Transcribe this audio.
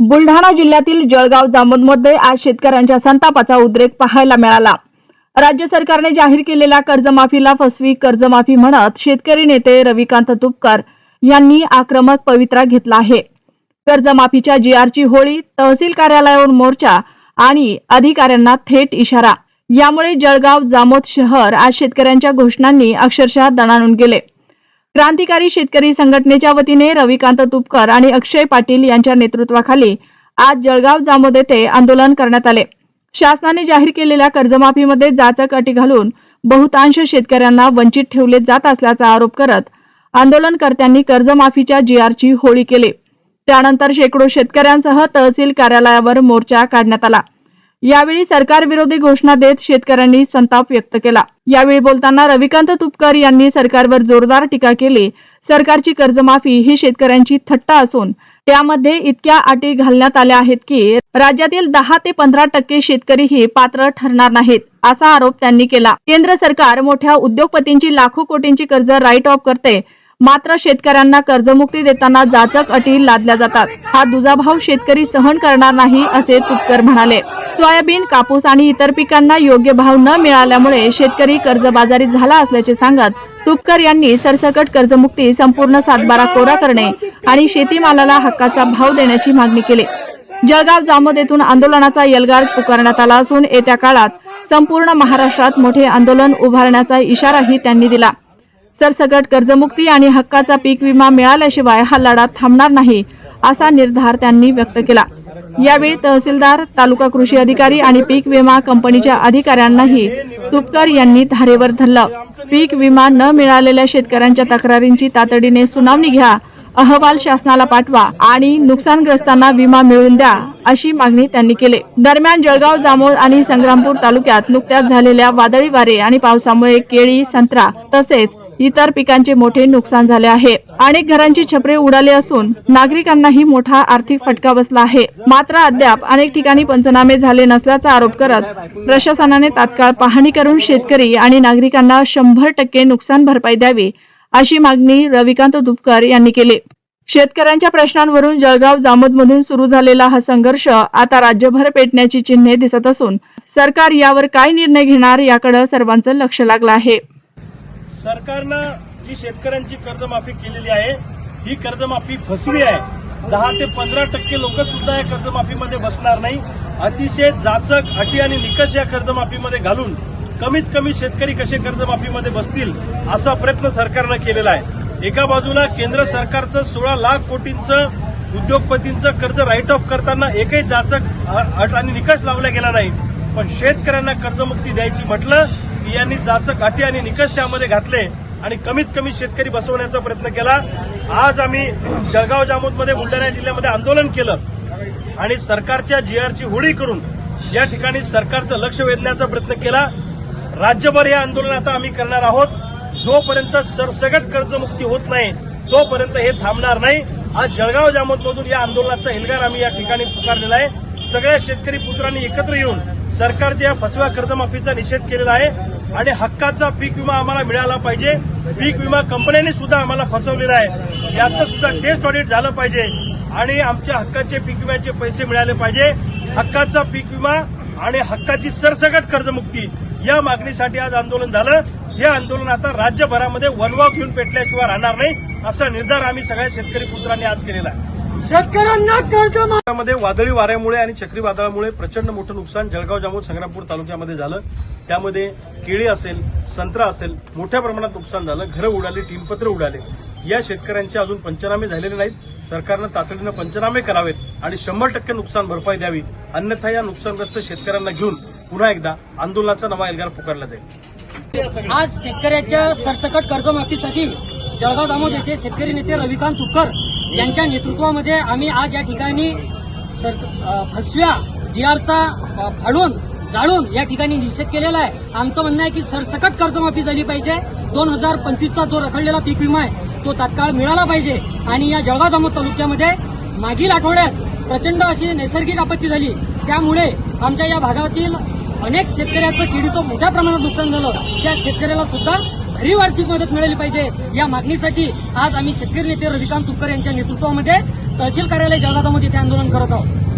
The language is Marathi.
बुलढाणा जिल्ह्यातील जळगाव जामोदमध्ये आज शेतकऱ्यांच्या संतापाचा उद्रेक पाहायला मिळाला। राज्य सरकारने जाहीर केलेल्या कर्जमाफीला फसवी कर्जमाफी म्हणत शेतकरी नेते रविकांत तुपकर यांनी आक्रमक पवित्रा घेतला आहे। कर्जमाफीच्या जीआरची होळी, तहसील कार्यालयावर मोर्चा आणि अधिकाऱ्यांना थेट इशारा, यामुळे जळगाव जामोद शहर आज शेतकऱ्यांच्या घोषणांनी अक्षरशः दणाणून गेले। क्रांतिकारी शेतकरी संघटनेच्या वतीने रविकांत तुपकर आणि अक्षय पाटील यांच्या नेतृत्वाखाली आज जळगाव जामोद येथे आंदोलन करण्यात आले। शासनाने जाहीर केलेल्या कर्जमाफीमध्ये जाचक अटी घालून बहुतांश शेतकऱ्यांना वंचित ठेवले जात असल्याचा आरोप करत आंदोलनकर्त्यांनी कर्जमाफीच्या जीआरची होळी केली। त्यानंतर शेकडो शेतकऱ्यांसह तहसील कार्यालयावर मोर्चा काढण्यात आला। यावेळी सरकार विरोधी घोषणा देत शेतकऱ्यांनी संताप व्यक्त केला। यावेळी बोलताना रविकांत तुपकर यांनी सरकारवर जोरदार टीका केली। सरकारची कर्जमाफी ही शेतकऱ्यांची थट्टा असून त्यामध्ये इतक्या अटी घालण्यात आल्या आहेत की राज्यातील 10 ते 15% शेतकरीही पात्र ठरणार नाहीत, असा आरोप त्यांनी केला। केंद्र सरकार मोठ्या उद्योगपतींची लाखो कोटींची कर्ज राईट ऑफ करते, मात्र शेतकऱ्यांना कर्जमुक्ती देताना जाचक अटी लादल्या जातात। हा दुजाभाव शेतकरी सहन करणार नाही, असे तुपकर म्हणाले। सोयाबीन, कापूस आणि इतर पिकांना योग्य भाव न मिळाल्यामुळे शेतकरी कर्जबाजारी झाला असल्याचे सांगत तुपकर यांनी सरसकट कर्जमुक्ती, संपूर्ण सातबारा कोरा करणे आणि शेतीमालाला हक्काचा भाव देण्याची मागणी केली। जळगाव जामोद येथून आंदोलनाचा एल्गार पुकारण्यात आला असून येत्या काळात संपूर्ण महाराष्ट्रात मोठे आंदोलन उभारण्याचा इशाराही त्यांनी दिला। सरसकट कर्जमुक्ती आणि हक्काचा पीक विमा मिळाल्याशिवाय हा लढा थांबणार नाही, असा निर्धार त्यांनी व्यक्त केला। यावेळी तहसीलदार, तालुका कृषी अधिकारी आणि पीक विमा कंपनीच्या अधिकाऱ्यांनाही तुपकर यांनी धारेवर धरलं। पीक विमा न मिळालेल्या शेतकऱ्यांच्या तक्रारींची तातडीने सुनावणी घ्या, अहवाल शासनाला पाठवा आणि नुकसानग्रस्तांना विमा मिळवून द्या, अशी मागणी त्यांनी केली। दरम्यान जळगाव, जामोद आणि संग्रामपूर तालुक्यात नुकत्याच झालेल्या वादळी वारे आणि पावसामुळे केळी, संत्रा तसेच इतर पिकांचे मोठे नुकसान झाले आहे। अनेक घरांची छपरे उडाले असून नागरिकांनाही मोठा आर्थिक फटका बसला आहे। मात्र अद्याप अनेक ठिकाणी पंचनामे झाले नसल्याचा आरोप करत प्रशासनाने तात्काळ पाहणी करून शेतकरी आणि नागरिकांना 100% नुकसान भरपाई द्यावी, अशी मागणी रविकांत तुपकर यांनी केली। शेतकऱ्यांच्या प्रश्नांवरून जळगाव जामोदमधून सुरू झालेला हा संघर्ष आता राज्यभर पेटण्याची चिन्हे दिसत असून सरकार यावर काय निर्णय घेणार याकडे सर्वांचं लक्ष लागलं आहे। सरकारनं जी शेतकऱ्यांची कर्जमाफी केलेली आहे, ही कर्जमाफी फसवी आहे। 10 ते 15% लोक सुद्धा या कर्जमाफीमध्ये बसणार नाही। अतिशय जाचक अटी आणि निकष या कर्जमाफीमध्ये घालून कमीत कमी शेतकरी कसे कर्जमाफीमध्ये बसतील असा प्रयत्न सरकारनं केलेला आहे। एका बाजूला केंद्र सरकारचं 16 लाख कोटींचं उद्योगपतींचं कर्ज राईट ऑफ करताना एकही जाचक अट आणि निकष लावला गेला नाही, पण शेतकऱ्यांना कर्जमुक्ती द्यायची म्हटलं की यांनी जाचक अटी आणि निकष त्यामध्ये घातले आणि कमीत कमी शेतकरी बसवण्याचा प्रयत्न केला। आज आम्ही जळगाव जामोदमध्ये, बुलढाणा जिल्ह्यामध्ये आंदोलन केलं आणि सरकारच्या जीआरची होळी करून या ठिकाणी सरकारचं लक्ष वेधण्याचा प्रयत्न केला। राज्यभर हे आंदोलन आता आम्ही करणार आहोत। जोपर्यंत सरसकट कर्जमुक्ती होत नाही तोपर्यंत हे थांबणार नाही। आज जळगाव जामोदमधून या आंदोलनाचा एल्गार आम्ही या ठिकाणी पुकारलेला आहे। सगळ्या शेतकरी पुत्रांनी एकत्र येऊन सरकारच्या या फसव्या कर्जमाफीचा निषेध केलेला आहे आणि हक्काचा पीक विमा आम्हाला मिळाला पाहिजे। पीक विमा कंपन्यांनी सुद्धा आम्हाला फसवलेलं आहे, याचं सुद्धा टेस्ट ऑडिट झालं पाहिजे आणि आमच्या हक्काचे पीक विम्याचे पैसे मिळाले पाहिजे। हक्काचा पीक विमा आणि हक्काची सरसकट कर्जमुक्ती या मागणीसाठी आज आंदोलन झालं। हे आंदोलन आता राज्यभरामध्ये वनवा घेऊन पेटल्याशिवाय राहणार नाही, असा निर्धार आम्ही सगळ्या शेतकरी पुत्रांनी आज केलेला आहे। शेतकऱ्यांना कर्जमाफीमध्ये वादळी वाऱ्यामुळे आणि चक्रीवादळामुळे प्रचंड मोठं नुकसान जळगाव, जामोद, संग्रामपूर तालुक्यामध्ये झालं। त्यामध्ये केळी असेल, संत्रा असेल, मोठ्या प्रमाणात नुकसान झालं। घरं उडाली, टीनपत्र उडाले। या शेतकऱ्यांचे अजून पंचनामे झालेले नाहीत। सरकारनं तातडीनं पंचनामे करावेत आणि 100% नुकसान भरपाई द्यावी, अन्यथा या नुकसानग्रस्त शेतकऱ्यांना घेऊन पुन्हा एकदा आंदोलनाचा नवा एल्गार पुकारला जाईल। आज शेतकऱ्याच्या सरसकट कर्जमाफीसाठी जळगाव जामोद येथे शेतकरी नेते रविकांत तुपकर यांच्या नेतृत्वामध्ये आम्ही आज या ठिकाणी फसव्या जीआरचा फाडून जाळून या ठिकाणी निषेध केलेला आहे। आमचं म्हणणं आहे की सरसकट कर्जमाफी झाली पाहिजे। 2025चा जो रखडलेला पीक विमा आहे तो तात्काळ मिळाला पाहिजे आणि या जळगाव जामोद तालुक्यामध्ये मागील आठवड्यात प्रचंड अशी नैसर्गिक आपत्ती झाली, त्यामुळे आमच्या या भागातील अनेक शेतकऱ्यांचं केळीचं मोठ्या प्रमाणात नुकसान झालं। त्या शेतकऱ्याला सुद्धा भरीव आर्थिक मदत मिळाली पाहिजे, या मागणीसाठी आज आम्ही शेतकरी नेते रविकांत तुपकर यांच्या नेतृत्वामध्ये तहसील कार्यालय जळगाव दामोद येथे आंदोलन करत आहोत.